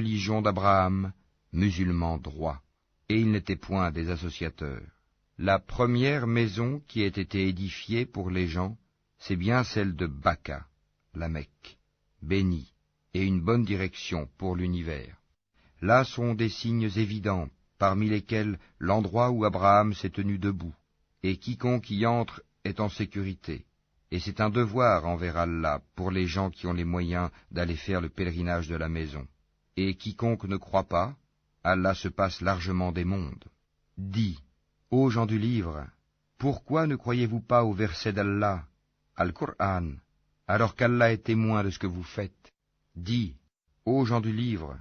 religion d'Abraham, musulmans droits, et ils n'étaient point des associateurs. La première maison qui ait été édifiée pour les gens, c'est bien celle de Baka, la Mecque, bénie, et une bonne direction pour l'univers. Là sont des signes évidents, parmi lesquels l'endroit où Abraham s'est tenu debout, et quiconque y entre est en sécurité. Et c'est un devoir envers Allah pour les gens qui ont les moyens d'aller faire le pèlerinage de la maison. Et quiconque ne croit pas, Allah se passe largement des mondes. Dis, ô gens du livre, pourquoi ne croyez-vous pas au verset d'Allah, Al-Qur'an, alors qu'Allah est témoin de ce que vous faites? Dis, ô gens du livre,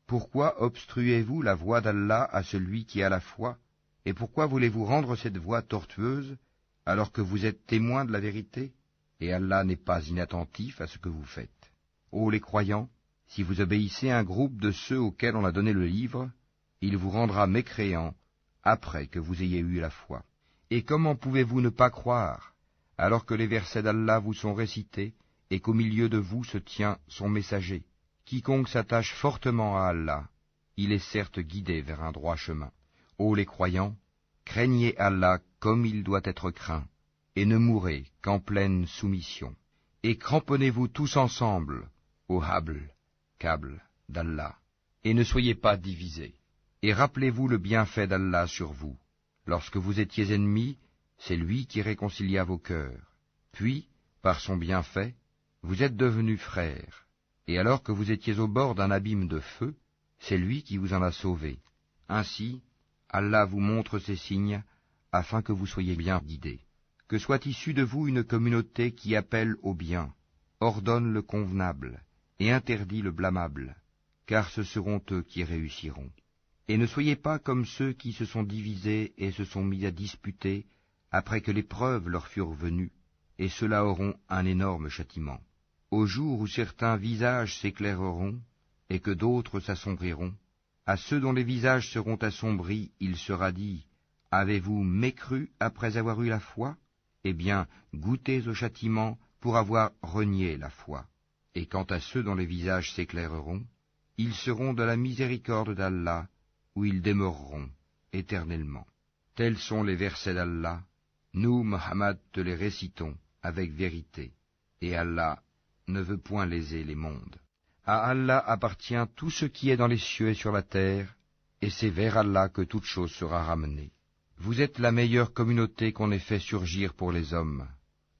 pourquoi obstruez-vous la voie d'Allah à celui qui a la foi, et pourquoi voulez-vous rendre cette voie tortueuse, alors que vous êtes témoins de la vérité, et Allah n'est pas inattentif à ce que vous faites. Ô les croyants, si vous obéissez à un groupe de ceux auxquels on a donné le livre, il vous rendra mécréants après que vous ayez eu la foi. Et comment pouvez-vous ne pas croire, alors que les versets d'Allah vous sont récités, et qu'au milieu de vous se tient son messager? Quiconque s'attache fortement à Allah, il est certes guidé vers un droit chemin. Ô les croyants, craignez Allah comme il doit être craint, et ne mourrez qu'en pleine soumission. Et cramponnez-vous tous ensemble au câble d'Allah, et ne soyez pas divisés. Et rappelez-vous le bienfait d'Allah sur vous. Lorsque vous étiez ennemis, c'est lui qui réconcilia vos cœurs. Puis, par son bienfait, vous êtes devenus frères. Et alors que vous étiez au bord d'un abîme de feu, c'est lui qui vous en a sauvés. Ainsi, Allah vous montre ces signes, afin que vous soyez bien guidés. Que soit issue de vous une communauté qui appelle au bien, ordonne le convenable, et interdit le blâmable, car ce seront eux qui réussiront. Et ne soyez pas comme ceux qui se sont divisés et se sont mis à disputer, après que les preuves leur furent venues, et ceux-là auront un énorme châtiment. Au jour où certains visages s'éclaireront, et que d'autres s'assombriront, à ceux dont les visages seront assombris, il sera dit, « Avez-vous mécru après avoir eu la foi? Eh bien, goûtez au châtiment pour avoir renié la foi. » Et quant à ceux dont les visages s'éclaireront, ils seront de la miséricorde d'Allah, où ils demeureront éternellement. Tels sont les versets d'Allah, nous, Muhammad, te les récitons avec vérité, et Allah ne veut point léser les mondes. À Allah appartient tout ce qui est dans les cieux et sur la terre, et c'est vers Allah que toute chose sera ramenée. Vous êtes la meilleure communauté qu'on ait fait surgir pour les hommes.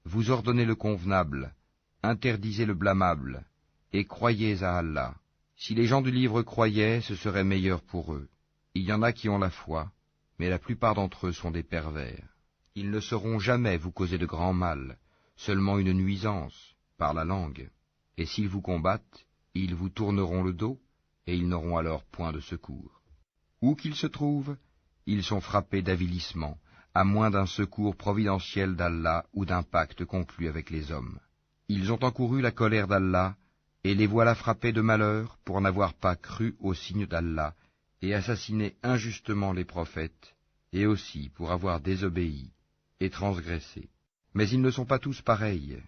Vous ordonnez le convenable, interdisez le blâmable, et croyez à Allah. Si les gens du livre croyaient, ce serait meilleur pour eux. Il y en a qui ont la foi, mais la plupart d'entre eux sont des pervers. Ils ne sauront jamais vous causer de grand mal, seulement une nuisance, par la langue. Et s'ils vous combattent, ils vous tourneront le dos, et ils n'auront alors point de secours. Où qu'ils se trouvent, ils sont frappés d'avilissement, à moins d'un secours providentiel d'Allah ou d'un pacte conclu avec les hommes. Ils ont encouru la colère d'Allah, et les voilà frappés de malheur pour n'avoir pas cru aux signes d'Allah, et assassiné injustement les prophètes, et aussi pour avoir désobéi et transgressé. Mais ils ne sont pas tous pareils.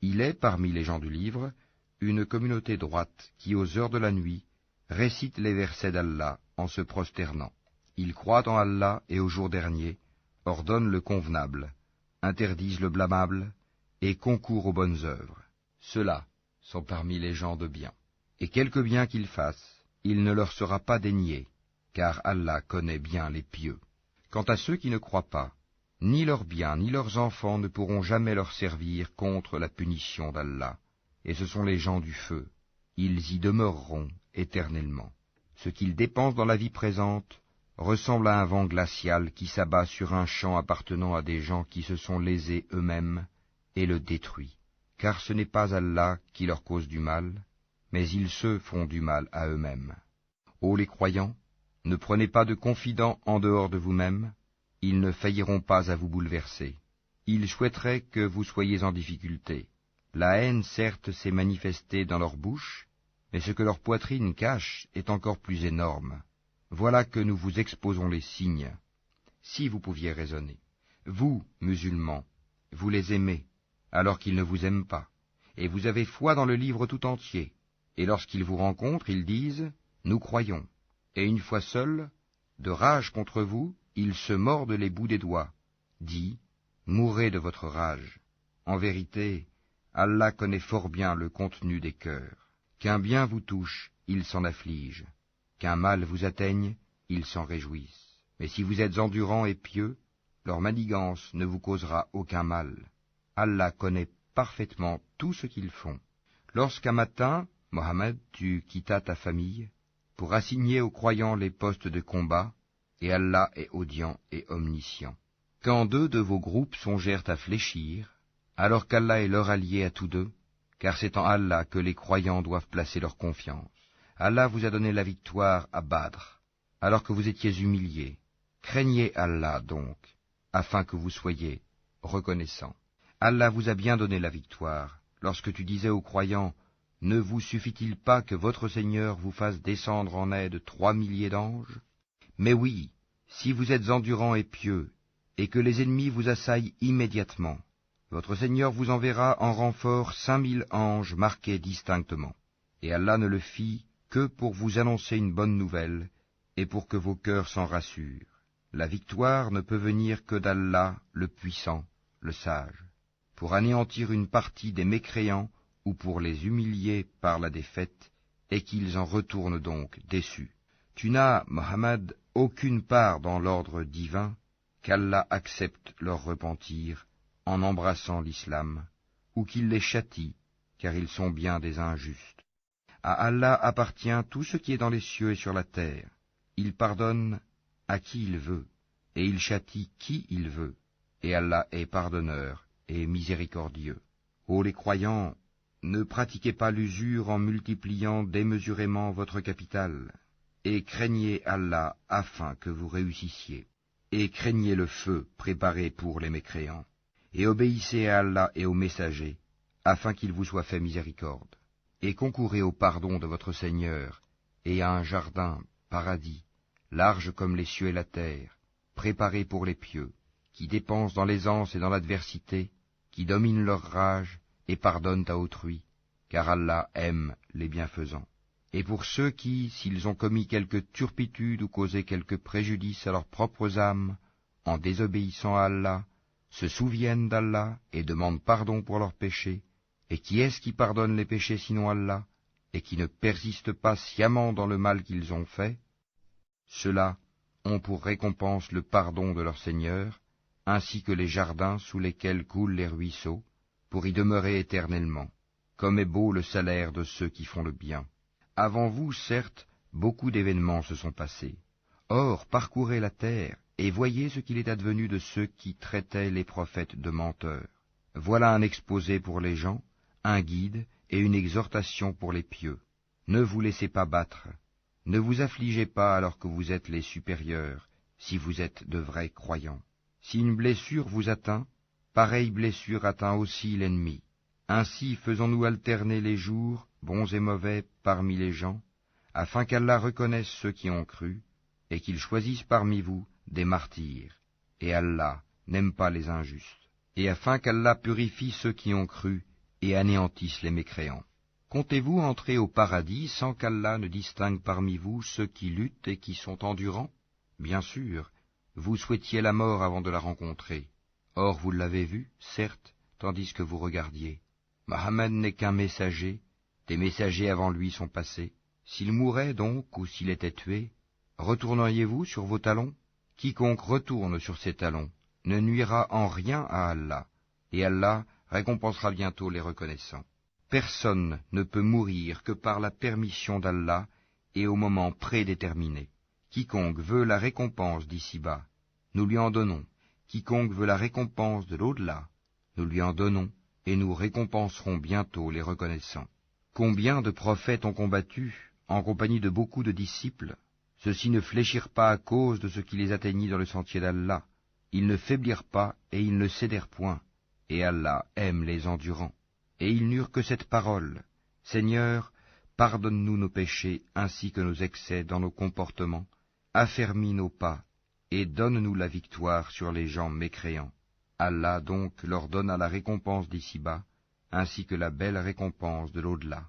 Il est, parmi les gens du livre, une communauté droite qui, aux heures de la nuit, récite les versets d'Allah en se prosternant. Ils croient en Allah et au jour dernier, ordonnent le convenable, interdisent le blâmable, et concourent aux bonnes œuvres. Ceux-là sont parmi les gens de bien. Et quelque bien qu'ils fassent, il ne leur sera pas dénié, car Allah connaît bien les pieux. Quant à ceux qui ne croient pas, ni leurs biens ni leurs enfants ne pourront jamais leur servir contre la punition d'Allah, et ce sont les gens du feu. Ils y demeureront éternellement. Ce qu'ils dépensent dans la vie présente ressemble à un vent glacial qui s'abat sur un champ appartenant à des gens qui se sont lésés eux-mêmes et le détruit. Car ce n'est pas Allah qui leur cause du mal, mais ils se font du mal à eux-mêmes. Ô les croyants, ne prenez pas de confidents en dehors de vous-même, ils ne failliront pas à vous bouleverser. Ils souhaiteraient que vous soyez en difficulté. La haine, certes, s'est manifestée dans leur bouche, mais ce que leur poitrine cache est encore plus énorme. Voilà que nous vous exposons les signes, si vous pouviez raisonner. Vous, musulmans, vous les aimez, alors qu'ils ne vous aiment pas, et vous avez foi dans le livre tout entier. Et lorsqu'ils vous rencontrent, ils disent Nous croyons. Et une fois seuls, de rage contre vous, ils se mordent les bouts des doigts. Dis, mourrez de votre rage. En vérité, Allah connaît fort bien le contenu des cœurs. Qu'un bien vous touche, ils s'en affligent. Qu'un mal vous atteigne, ils s'en réjouissent. Mais si vous êtes endurants et pieux, leur manigance ne vous causera aucun mal. Allah connaît parfaitement tout ce qu'ils font. Lorsqu'un matin, Mohammed, tu quittas ta famille pour assigner aux croyants les postes de combat, et Allah est audient et omniscient. Quand deux de vos groupes songèrent à fléchir, alors qu'Allah est leur allié à tous deux, car c'est en Allah que les croyants doivent placer leur confiance. Allah vous a donné la victoire à Badr, alors que vous étiez humiliés. Craignez Allah donc, afin que vous soyez reconnaissants. Allah vous a bien donné la victoire, lorsque tu disais aux croyants, « Ne vous suffit-il pas que votre Seigneur vous fasse descendre en aide 3 milliers d'anges ?» Mais oui, si vous êtes endurants et pieux, et que les ennemis vous assaillent immédiatement, votre Seigneur vous enverra en renfort 5000 anges marqués distinctement. Et Allah ne le fit que pour vous annoncer une bonne nouvelle, et pour que vos cœurs s'en rassurent. La victoire ne peut venir que d'Allah, le puissant, le sage, pour anéantir une partie des mécréants ou pour les humilier par la défaite, et qu'ils en retournent donc déçus. Tu n'as, Mohammed, aucune part dans l'ordre divin, qu'Allah accepte leur repentir en embrassant l'islam, ou qu'il les châtie, car ils sont bien des injustes. À Allah appartient tout ce qui est dans les cieux et sur la terre. Il pardonne à qui il veut, et il châtie qui il veut, et Allah est pardonneur et miséricordieux. Ô les croyants, ne pratiquez pas l'usure en multipliant démesurément votre capital, et craignez Allah afin que vous réussissiez, et craignez le feu préparé pour les mécréants, et obéissez à Allah et aux messagers, afin qu'il vous soit fait miséricorde, et concourez au pardon de votre Seigneur, et à un jardin, paradis, large comme les cieux et la terre, préparé pour les pieux, qui dépensent dans l'aisance et dans l'adversité, qui dominent leur rage et pardonnent à autrui, car Allah aime les bienfaisants. Et pour ceux qui, s'ils ont commis quelque turpitude ou causé quelque préjudice à leurs propres âmes, en désobéissant à Allah, se souviennent d'Allah et demandent pardon pour leurs péchés, et qui est-ce qui pardonne les péchés sinon Allah, et qui ne persiste pas sciemment dans le mal qu'ils ont fait? Ceux-là ont pour récompense le pardon de leur Seigneur, ainsi que les jardins sous lesquels coulent les ruisseaux, pour y demeurer éternellement. Comme est beau le salaire de ceux qui font le bien. Avant vous, certes, beaucoup d'événements se sont passés. Or, parcourez la terre, et voyez ce qu'il est advenu de ceux qui traitaient les prophètes de menteurs. Voilà un exposé pour les gens, un guide et une exhortation pour les pieux. Ne vous laissez pas battre. Ne vous affligez pas alors que vous êtes les supérieurs, si vous êtes de vrais croyants. Si une blessure vous atteint, pareille blessure atteint aussi l'ennemi. Ainsi faisons-nous alterner les jours, bons et mauvais, parmi les gens, afin qu'Allah reconnaisse ceux qui ont cru, et qu'il choisisse parmi vous des martyrs. Et Allah n'aime pas les injustes. Et afin qu'Allah purifie ceux qui ont cru, et anéantisse les mécréants. Comptez-vous entrer au paradis sans qu'Allah ne distingue parmi vous ceux qui luttent et qui sont endurants? Bien sûr, vous souhaitiez la mort avant de la rencontrer. Or vous l'avez vue, certes, tandis que vous regardiez. Mohammed n'est qu'un messager, des messagers avant lui sont passés. S'il mourait donc, ou s'il était tué, retourneriez-vous sur vos talons? Quiconque retourne sur ses talons ne nuira en rien à Allah, et Allah récompensera bientôt les reconnaissants. Personne ne peut mourir que par la permission d'Allah et au moment prédéterminé. Quiconque veut la récompense d'ici-bas, nous lui en donnons. Quiconque veut la récompense de l'au-delà, nous lui en donnons, et nous récompenserons bientôt les reconnaissants. Combien de prophètes ont combattu, en compagnie de beaucoup de disciples? Ceux-ci ne fléchirent pas à cause de ce qui les atteignit dans le sentier d'Allah. Ils ne faiblirent pas et ils ne cédèrent point. Et Allah aime les endurants. Et ils n'eurent que cette parole: Seigneur, pardonne-nous nos péchés ainsi que nos excès dans nos comportements, affermis nos pas, et donne-nous la victoire sur les gens mécréants. Allah donc leur donna la récompense d'ici-bas, ainsi que la belle récompense de l'au-delà.